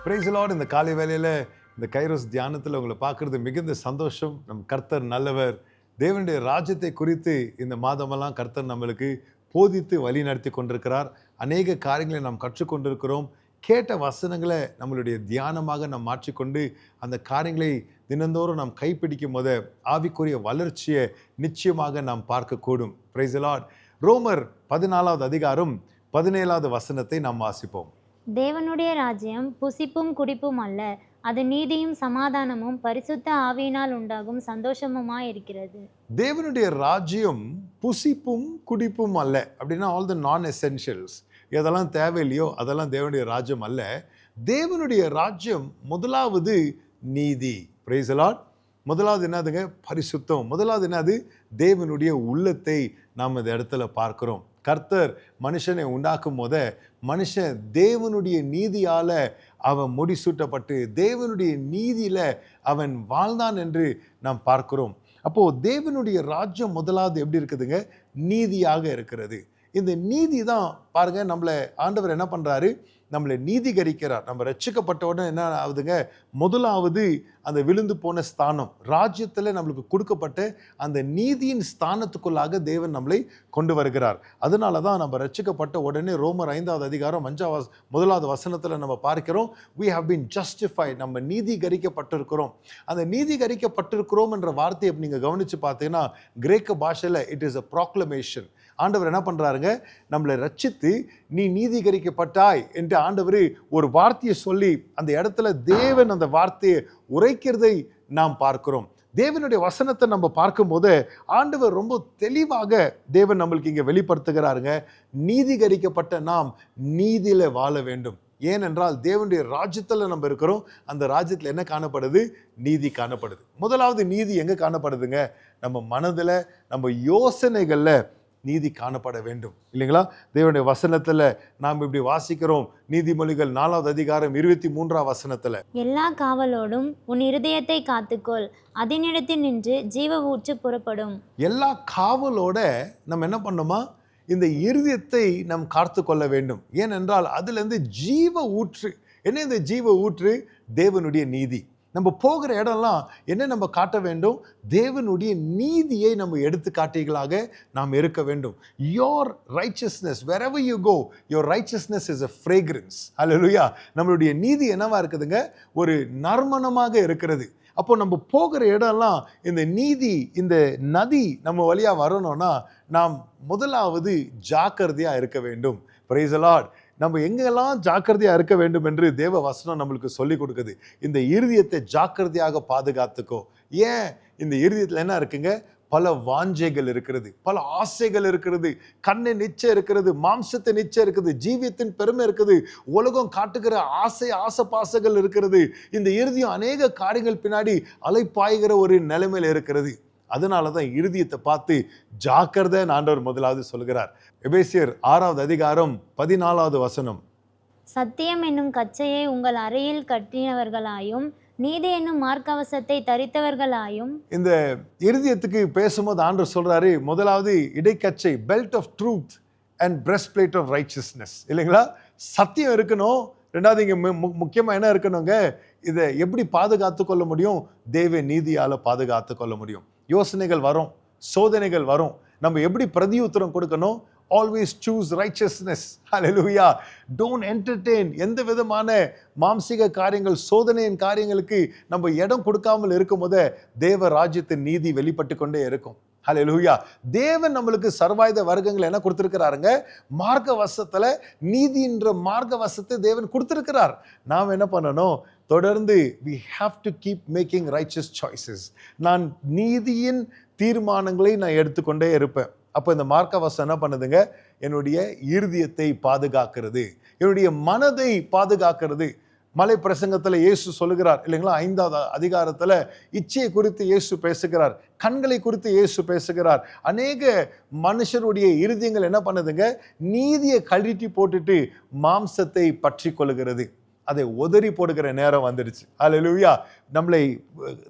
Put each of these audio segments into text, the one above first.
Price the Lord. இந்த காலை வேளையில் இந்த கைரோஸ் தியானத்தில் உங்களை பார்க்குறது மிகுந்த சந்தோஷம். நம் கர்த்தர் நல்லவர். தேவனுடைய ராஜ்யத்தை குறித்து இந்த மாதமெல்லாம் கர்த்தர் நம்மளுக்கு போதித்து வழி நடத்தி கொண்டிருக்கிறார். அநேக காரியங்களை நாம் கற்றுக்கொண்டிருக்கிறோம். கேட்ட வசனங்களை நம்மளுடைய தியானமாக நாம் மாற்றிக்கொண்டு அந்த காரியங்களை தினந்தோறும் நாம் கைப்பிடிக்கும் போது ஆவிக்குரிய வளர்ச்சியை நிச்சயமாக நாம் பார்க்கக்கூடும். Price the Lord. ரோமர் 14வது அதிகாரம் 17வது வசனத்தை நாம் வாசிப்போம். தேவனுடைய ராஜ்யம் புசிப்பும் குடிப்பும் அல்ல, அது நீதியும் சமாதானமும் பரிசுத்த ஆவியினால் உண்டாகும் சந்தோஷமுமாய் இருக்கிறது. தேவனுடைய ராஜ்யம் புசிப்பும் குடிப்பும் அல்ல அப்படின்னா ஆல் த நான் எசென்ஷியல்ஸ், எதெல்லாம் தேவையில்லையோ அதெல்லாம் தேவனுடைய ராஜ்யம் அல்ல. தேவனுடைய ராஜ்யம் முதலாவது நீதி. Price the Lord. முதலாவது என்னதுங்க? பரிசுத்தம். முதலாவது என்னது? தேவனுடைய உள்ளத்தை நாம் இந்த இடத்துல பார்க்கிறோம். கர்த்தர் மனுஷனை உண்டாக்கும் போத மனுஷன் தேவனுடைய நீதியால அவன் முடிசூட்டப்பட்டு தேவனுடைய நீதியில அவன் வாழ்ந்தான் என்று நாம் பார்க்கிறோம். அப்போ தேவனுடைய ராஜ்யம் முதலாவது எப்படி இருக்குதுங்க? நீதியாக இருக்கிறது. இந்த நீதி தான் பாருங்க, நம்மளை ஆண்டவர் என்ன பண்றாரு? நம்மளை நீதிகரிக்கிறார். நம்ம ரட்சிக்கப்பட்ட உடனே என்ன ஆகுதுங்க? முதலாவது அந்த விழுந்து போன ஸ்தானம், ராஜ்யத்தில் நம்மளுக்கு கொடுக்கப்பட்ட அந்த நீதியின் ஸ்தானத்துக்குள்ளாக தேவன் நம்மளை கொண்டு வருகிறார். அதனால தான் நம்ம ரட்சிக்கப்பட்ட உடனே ரோமர் 5வது அதிகாரம் 1வது வசனத்தில் நம்ம பார்க்கிறோம், we have been justified. நம்ம நீதிகரிக்கப்பட்டிருக்கிறோம். அந்த நீதிகரிக்கப்பட்டிருக்கிறோம் என்ற வார்த்தையை நீங்கள் கவனித்து பார்த்தீங்கன்னா கிரேக்க பாஷையில் இட் இஸ் a proclamation. ஆண்டவர் என்ன பண்றாருங்க? நம்மளை ரட்சித்து நீ நீதிகரிக்கப்பட்டாய் என்று ஆண்டவர் ஒரு வார்த்தையை சொல்லி அந்த இடத்துல தேவன் அந்த வார்த்தையை உரைக்கிறதை நாம் பார்க்கிறோம். தேவனுடைய வசனத்தை நம்ம பார்க்கும்போது ஆண்டவர் ரொம்ப தெளிவாக தேவன் நம்மளுக்கு இங்கே வெளிப்படுத்துகிறாருங்க. நீதிகரிக்கப்பட்ட நாம் நீதியில வாழ வேண்டும். ஏனென்றால் தேவனுடைய ராஜ்யத்தில் நம்ம இருக்கிறோம். அந்த ராஜ்யத்தில் என்ன காணப்படுது? நீதி காணப்படுது. முதலாவது நீதி எங்கே காணப்படுதுங்க? நம்ம மனதில், நம்ம யோசனைகளில் நீதி காணப்பட வேண்டும், இல்லைங்களா? தேவனுடைய வசனத்துல நாம் இப்படி வாசிக்கிறோம். நீதிமொழிகள் 4வது அதிகாரம் 23வது வசனத்துல, எல்லா காவலோடும் உன் இருதயத்தை காத்துக்கொள், அதனிடத்தில் நின்று ஜீவ ஊற்று புறப்படும். எல்லா காவலோட நம்ம என்ன பண்ணோமா? இந்த இருதயத்தை நாம் காத்து கொள்ள வேண்டும். ஏனென்றால் அதுல இருந்து ஜீவ ஊற்று. என்ன இந்த ஜீவ ஊற்று? தேவனுடைய நீதி. நம்ம போகிற இடம்லாம் என்ன நம்ம காட்ட வேண்டும்? தேவனுடைய நீதியை நம்ம எடுத்துக்காட்டிகளாக நாம் இருக்க வேண்டும். Your righteousness, wherever you go, your righteousness is a fragrance. Hallelujah. நம்மளுடைய நீதி என்னவா இருக்குதுங்க? ஒரு நறுமணமாக இருக்கிறது. அப்போ நம்ம போகிற இடம்லாம் இந்த நீதி, இந்த நதி நம்ம வழியா வரணும்னா நாம் முதலாவது ஜாக்கிரதையா இருக்க வேண்டும். Praise the Lord. நம்ம எங்கெல்லாம் ஜாக்கிரதையா இருக்க வேண்டும் என்று தேவ வசனம் நம்மளுக்கு சொல்லி கொடுக்குது. இந்த இருதயத்தை ஜாக்கிரதையாக பாதுகாத்துக்கோ. ஏன்? இந்த இருதயத்தில் என்ன இருக்குங்க? பல வாஞ்சைகள் இருக்கிறது, பல ஆசைகள் இருக்கிறது, கண்ணை நிச்சயம் இருக்கிறது, மாம்சத்தை நிச்சயம் இருக்குது, ஜீவியத்தின் பெருமை இருக்குது, உலகம் காட்டுகிற ஆசைப்பாசைகள் இருக்கிறது. இந்த இருதயம் அநேக காரியங்கள் பின்னாடி அலைப்பாய்கிற ஒரு நிலைமையில இருக்கிறது. அதனால தான் இருதயத்தை பார்த்து ஜாக்கிரதை ஆண்டவர் முதலாவது சொல்கிறார். எபேசியர் 6வது அதிகாரம் 14வது வசனம், சத்தியம் என்னும் கச்சையை உங்கள் அறையில் கட்டினவர்களாயும் நீதி என்னும் மார்க்கவசத்தை தரித்தவர்களாயும். இந்த இருதயத்துக்கு பேசும்போது ஆண்டவர் சொல்றாரு, முதலாவது இடைக்கச்சை, belt of truth and breastplate of righteousness, இல்லைங்களா? சத்தியம் இருக்கணும். ரெண்டாவது இங்க முக்கியமா என்ன இருக்கணுங்க? இதை எப்படி பாதுகாத்து கொள்ள முடியும்? தேவ நீதியால பாதுகாத்து கொள்ள முடியும். யோசனைகள் வரும், சோதனைகள் வரும், நம்ம எப்படி பிரதியுத்தரம் கொடுக்கணும்? Always choose righteousness. Hallelujah. Don't entertain எந்த விதமான மாம்சீக காரியங்கள், சோதனையின் காரியங்களுக்கு நம்ம இடம் கொடுக்காமல் இருக்கும் போது தேவ ராஜ்யத்தின் நீதி வெளிப்பட்டு கொண்டே இருக்கும். ஹல்லேலூயா. தேவன் நம்மளுக்கு சர்வாயுத வர்க்கங்கள் என்ன கொடுத்திருக்கிறாருங்க? மார்க்க வசத்துல நீதின்ற மார்க்க வசத்தை தேவன் கொடுத்திருக்கிறார். நாம் என்ன பண்ணணும்? தொடர்ந்து we have to keep making righteous choices. நான் நீதியின் தீர்மானங்களை நான் எடுத்துக்கொண்டே இருப்பேன். அப்போ இந்த மார்க்க வசனம் என்ன பண்ணுதுங்க? என்னுடைய இருதயத்தை பாதுகாக்கிறது, என்னுடைய மனதை பாதுகாக்கிறது. மலை பிரசங்கத்துல இயேசு சொல்லுகிறார், இல்லைங்களா? 5வது அதிகாரத்துல இச்சையை குறித்து இயேசு பேசுகிறார், கண்களை குறித்து இயேசு பேசுகிறார். அநேக மனுஷருடைய இருதயங்கள் என்ன பண்ணுதுங்க? நீதியை கழட்டி போட்டுட்டு மாம்சத்தை பற்றி கொள்ளுகிறது. அதை உதறி போடுகிற நேரம் வந்துடுச்சு. ஹல்லேலூயா. நம்மளை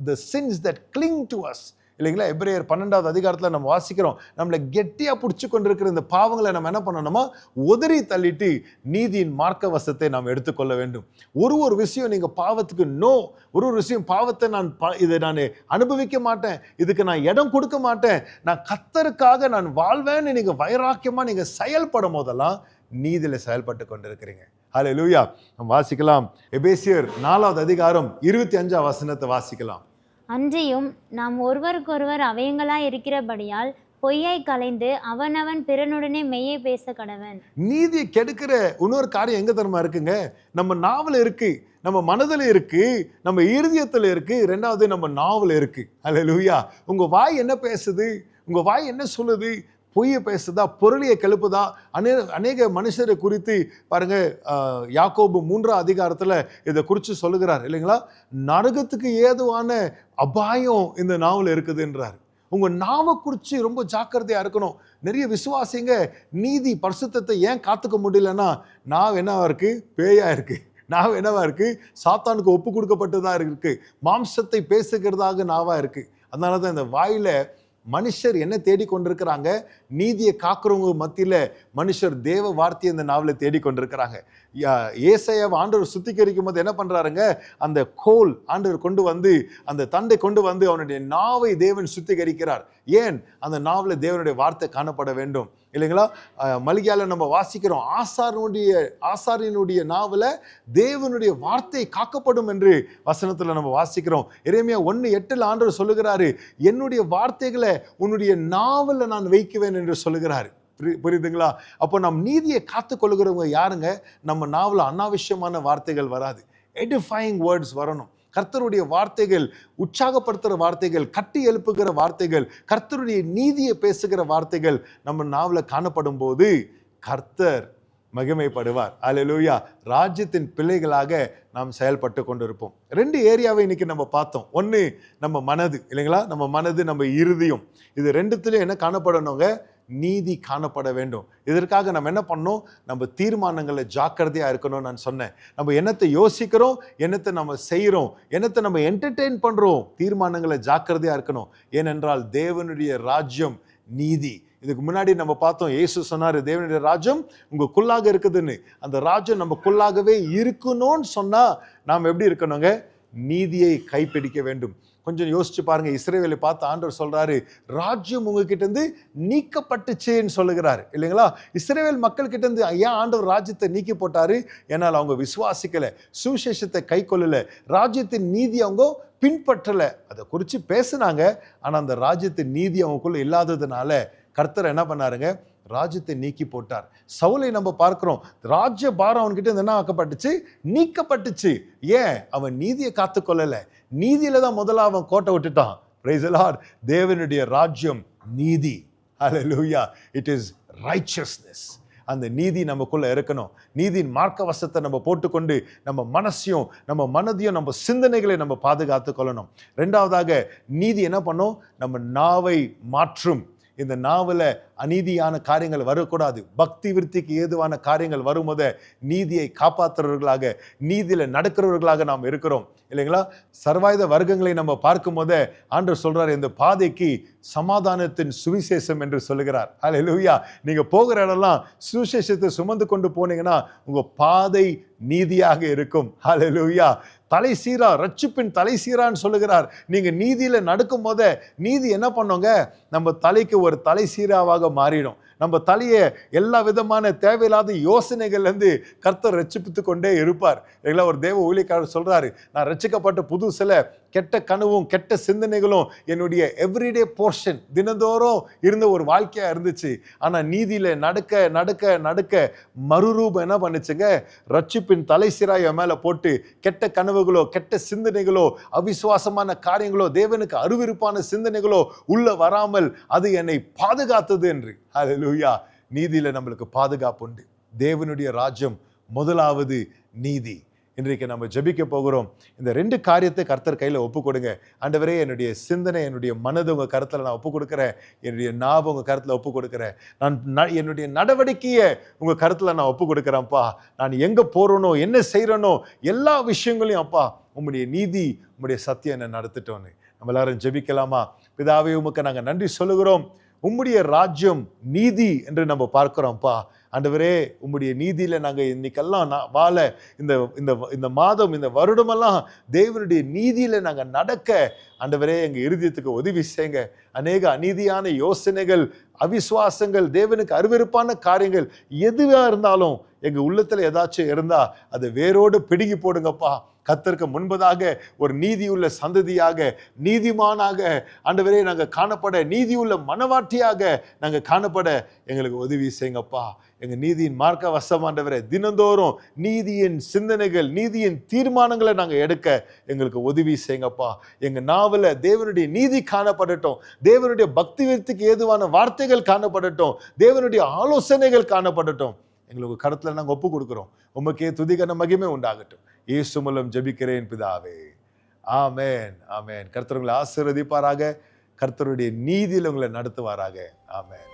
the sins that cling to us, இல்லைங்களா? எபிரேயர் 12வது அதிகாரத்தில் நம்ம வாசிக்கிறோம், நம்மளை கெட்டியா பிடிச்சு கொண்டிருக்கிற இந்த பாவங்களை நம்ம என்ன பண்ணணுமா, உதறி தள்ளிட்டு நீதியின் மார்க்க வசத்தை நாம் எடுத்துக்கொள்ள வேண்டும். ஒரு விஷயம் நீங்க பாவத்துக்கு நோ, ஒரு விஷயம் பாவத்தை இதை நான் அனுபவிக்க மாட்டேன், இதுக்கு நான் இடம் கொடுக்க மாட்டேன், நான் கர்த்தருக்காக நான் வாழ்வேன்னு நீங்க வைராக்கியமா நீங்க செயல்படும் போதெல்லாம் நீதியில செயல்பட்டு கொண்டிருக்கிறீங்க. ஹல்லேலூயா. நம்ம வாசிக்கலாம், எபேசியர் 4வது அதிகாரம் 25ஆம் வசனத்தை வாசிக்கலாம். அன்றியும் நாம் ஒருவருக்கொருவர் அவயங்களாய் இருக்கிறபடியால் பொய்யை கலைந்து அவனவன் பிறனுடனே மெய்யை பேச கடவன். நீதியை கெடுக்கிற இன்னொரு காரியம் எங்க தரமா இருக்குங்க? நம்ம நாவல இருக்கு, நம்ம மனதில் இருக்கு, நம்ம இருதயத்தில் இருக்கு, ரெண்டாவது நம்ம நாவல இருக்கு. ஹல்லேலூயா. உங்க வாய் என்ன பேசுது? உங்க வாய் என்ன சொல்லுது? பொய்யை பேசுதா, பொருளியை கெழுப்புதா? அநேக மனுஷரை குறித்து பாருங்க, யாக்கோபு 3ஆம் அதிகாரத்துல இதை குறித்து சொல்லுகிறார் இல்லைங்களா? நரகத்துக்கு ஏதுவான அபாயம் இந்த நாவல இருக்குதுன்றார். உங்க நாவை குறித்து ரொம்ப ஜாக்கிரதையா இருக்கணும். நிறைய விசுவாசிங்க நீதி பரிசுத்தத்தை ஏன் காத்துக்க முடியலன்னா, நாவ் என்னவா இருக்கு? பேயா இருக்கு. நாவ் என்னவா இருக்கு? சாத்தானுக்கு ஒப்பு கொடுக்கப்பட்டதா இருக்கு. மாம்சத்தை பேசுகிறதாக நாவா இருக்கு. அதனாலதான் இந்த வாயில மனுஷர் என்ன தேடிக்கொண்டிருக்கிறாங்க? நீதியை காக்குறவங்க மத்தியில மனுஷர் தேவ வார்த்தையை இந்த நாவல தேடிக்கொண்டிருக்கிறாங்க. ஏசாயாவை ஆண்டவர் சுத்திகரிக்கும் போது என்ன பண்றாருங்க? அந்த கோல் ஆண்டவர் கொண்டு வந்து, அந்த தண்டை கொண்டு வந்து அவனுடைய நாவை தேவன் சுத்திகரிக்கிறார். ஏன்? அந்த நாவல தேவனுடைய வார்த்தை காணப்பட வேண்டும் இல்லைங்களா? மல்கியால நம்ம வாசிக்கிறோம், ஆசாரியனுடைய நாவல தேவனுடைய வார்த்தை காக்கப்படும் என்று வசனத்துல நம்ம வாசிக்கிறோம். எரேமியா 1:8 ஆண்டவர் சொல்லுகிறாரு, என்னுடைய வார்த்தைகளை உன்னுடைய நாவல நான் வைக்குவேன் என்று சொல்லுகிறாரு. புரியுதுங்களா? அப்போ நம் நீதியை காத்து கொள்ளுகிறவங்க யாருங்க? நம்ம நாவல அனாவசியமான வார்த்தைகள் வராது, எடிஃபைங் வேர்ட்ஸ் வரணும். கர்த்தருடைய வார்த்தைகள், உற்சாகப்படுத்துகிற வார்த்தைகள், கட்டி எழுப்புகிற வார்த்தைகள், கர்த்தருடைய நீதியை பேசுகிற வார்த்தைகள் நம்ம நாவல காணப்படும் போது கர்த்தர் மகிமைப்படுவார். அல்லேலூயா. ராஜ்யத்தின் பிள்ளைகளாக நாம் செயல்பட்டு கொண்டிருப்போம். 2 ஏரியாவை இன்னைக்கு நம்ம பார்த்தோம். ஒன்று நம்ம மனது இல்லைங்களா? நம்ம மனது, நம்ம இருதயம். இது ரெண்டுத்துலயும் என்ன காணப்படணுங்க? நீதி காணப்பட வேண்டும். இதற்காக நம்ம என்ன பண்ணணும்? நம்ம தீர்மானங்களை ஜாக்கிரதையா இருக்கணும். நான் சொன்னேன், நம்ம என்னத்தை யோசிக்கிறோம், என்னத்தை நம்ம செய்யறோம், என்னத்தை நம்ம என்டர்டெயின் பண்றோம், தீர்மானங்களை ஜாக்கிரதையா இருக்கணும். ஏனென்றால் தேவனுடைய ராஜ்யம் நீதி. இதுக்கு முன்னாடி நம்ம பார்த்தோம், இயேசு சொன்னாரு தேவனுடைய ராஜ்யம் உங்களுக்குள்ளாக இருக்குதுன்னு. அந்த ராஜ்யம் நமக்குள்ளாகவே இருக்கணும்னு சொன்னா நாம் எப்படி இருக்கணுங்க? நீதியை கைப்பிடிக்க வேண்டும். கொஞ்சம் யோசிச்சு பாருங்க, இஸ்ரவேலை பார்த்து ஆண்டவர் சொல்றாரு, ராஜ்யம் உங்ககிட்ட இருந்து நீக்கப்பட்டுச்சேன்னு சொல்லுகிறாரு இல்லைங்களா? இஸ்ரவேல் மக்கள் கிட்ட இருந்து ஏன் ஆண்டவர் ராஜ்யத்தை நீக்கி போட்டாரு? ஏன்னால் அவங்க விசுவாசிக்கல, சுவிசேஷத்தை கை கொள்ளல, ராஜ்யத்தின் நீதி அவங்க பின்பற்றல. அதை குறித்து பேசுனாங்க, ஆனா அந்த ராஜ்யத்தின் நீதி அவங்களுக்குள்ள இல்லாததுனால கர்த்தர் என்ன பண்ணாருங்க? ராஜ்யத்தை நீக்கி போட்டார். சவுலை நம்ம பார்க்கிறோம், ராஜ்ய பாரம் அவன்கிட்ட என்ன ஆக்கப்பட்டுச்சு? நீக்கப்பட்டுச்சு. ஏன்? அவன் நீதியை காத்து கொள்ளல. நீதியில தான் முதல்ல அவன் கோட்டை விட்டுட்டான். Praise the Lord. தேவனுடைய ராஜ்யம் நீதி. ஹல்லேலூயா. It is righteousness. அந்த நீதி நமக்குள்ள இருக்கணும். நீதியின் மார்க்க வசத்தை நம்ம போட்டுக்கொண்டு நம்ம மனசையும் நம்ம மனதையும் நம்ம சிந்தனைகளை நம்ம பாதுகாத்து கொள்ளணும். 2வதாக நீதி என்ன பண்ணும்? நம்ம நாவை மாற்றும். இந்த நாவல அநீதியான காரியங்கள் வரக்கூடாது. பக்தி விருத்திக்கு ஏதுவான காரியங்கள் வரும்போது நீதியை காப்பாற்றுறவர்களாக, நீதியில நடக்கிறவர்களாக நாம் இருக்கிறோம் இல்லைங்களா? சர்வாயுத வர்க்கங்களை நம்ம பார்க்கும் போது ஆண்டவர் சொல்றாரு, இந்த பாதைக்கு சமாதானத்தின் சுவிசேஷம் என்று சொல்லுகிறார். அல்லேலூயா. நீங்க போகிற இடம்லாம் சுவிசேஷத்தை சுமந்து கொண்டு போனீங்கன்னா உங்க பாதை நீதியாக இருக்கும். அல்லேலூயா. தலை சீரா, ரட்சிப்பின் தலை சீரான்னு சொல்லுகிறார். நீங்க நீதியில நடக்கும் போது நீதி என்ன பண்ணுங்க? நம்ம தலைக்கு ஒரு தலை சீராவாக மாறிடும். நம்ம தலையை எல்லா விதமான தேவையில்லாத யோசனைகள்ல இருந்து கர்த்தர் ரட்சிப்பித்து கொண்டே இருப்பார். எங்களை ஒரு தேவ ஊழியக்காரர் சொல்றாரு, நான் ரட்சிக்கப்பட்ட புதுசுல கெட்ட கனவும் கெட்ட சிந்தனைகளும் என்னுடைய எவ்ரிடே போர்ஷன், தினந்தோறும் இருந்த ஒரு வாழ்க்கையா இருந்துச்சு. ஆனா நீதியில நடக்க நடக்க நடக்க மறுரூபம் என்ன பண்ணுச்சுங்க? ரட்சிப்பின் தலை சீராய் என் மேல போட்டு கெட்ட கனவுகளோ, கெட்ட சிந்தனைகளோ, அவிசுவாசமான காரியங்களோ, தேவனுக்கு அருவிருப்பான சிந்தனைகளோ உள்ள வராமல் அது என்னை பாதுகாத்தது என்று. ஹல்லேலூயா. நீதியில நம்மளுக்கு பாதுகாப்பு உண்டு. தேவனுடைய ராஜ்யம் முதலாவது நீதி. இன்றைக்கு நம்ம ஜெபிக்க போகிறோம். இந்த 2 காரியத்தை கர்த்தர் கையில் ஒப்பு கொடுங்க. ஆண்டவரே, என்னுடைய சிந்தனை, என்னுடைய மனது உங்க கருத்துல நான் ஒப்பு கொடுக்குறேன். என்னுடைய நாவு உங்க கருத்துல ஒப்பு கொடுக்குறேன். நான் என்னுடைய நடவடிக்கையை உங்க கருத்துல நான் ஒப்பு கொடுக்குறேன்ப்பா. நான் எங்க போறேனோ, என்ன செய்யறேனோ, எல்லா விஷயங்களையும் அப்பா உம்முடைய நீதி, உம்முடைய சத்தியம் என்னை நடத்திட்டோன்னு நம்ம எல்லாரும் ஜெபிக்கலாமா? பிதாவே, உமக்கு நாங்கள் நன்றி சொல்லுகிறோம். உம்முடைய ராஜ்யம் நீதி என்று நம்ம பார்க்கிறோம்ப்பா. ஆண்டவரே, உம்முடைய நீதியில நாங்கள் இன்னைக்கெல்லாம் வாழ, இந்த இந்த இந்த மாதம், இந்த வருடமெல்லாம் தேவனுடைய நீதியில நாங்கள் நடக்க ஆண்டவரே எங்கள் இருதயத்துக்கு உதவி செய்யுங்க. அநேக அநீதியான யோசனைகள், அவிசுவாசங்கள், தேவனுக்கு அருவருப்பான காரியங்கள் எதுவாக இருந்தாலும் எங்கள் உள்ளத்தில் ஏதாச்சும் இருந்தா அதை வேரோடு பிடுங்கி போடுங்கப்பா. கர்த்தருக்கு முன்பதாக ஒரு நீதியுள்ள சந்ததியாக, நீதிமானாக ஆண்டவரே நாங்கள் காணப்பட, நீதியுள்ள மனவாட்டியாக நாங்கள் காணப்பட எங்களுக்கு உதவி செய்யுங்கப்பா. எங்கள் நீதியின் மார்க்க வசம் ஆண்டவரே, தினந்தோறும் நீதியின் சிந்தனைகள், நீதியின் தீர்மானங்களை நாங்கள் எடுக்க எங்களுக்கு உதவி செய்யுங்கப்பா. எங்கள் நாவல தேவனுடைய நீதி காணப்படட்டும், தேவனுடைய பக்தி விருத்திக்கு ஏதுவான வார்த்தைகள் காணப்படட்டும், தேவனுடைய ஆலோசனைகள் காணப்படட்டும். எங்களுக்கு கருத்துல நாங்கள் ஒப்பு கொடுக்கிறோம். உமக்கே துதிகன மகிமை உண்டாகட்டும். இயேசு மூலம் ஜெபிக்கிறேன் பிதாவே, ஆமென், ஆமென். கர்த்தர் உங்களை ஆசீர்வதிப்பாராக. கர்த்தருடைய நீதியில் உங்களை நடத்துவாராக. ஆமென்.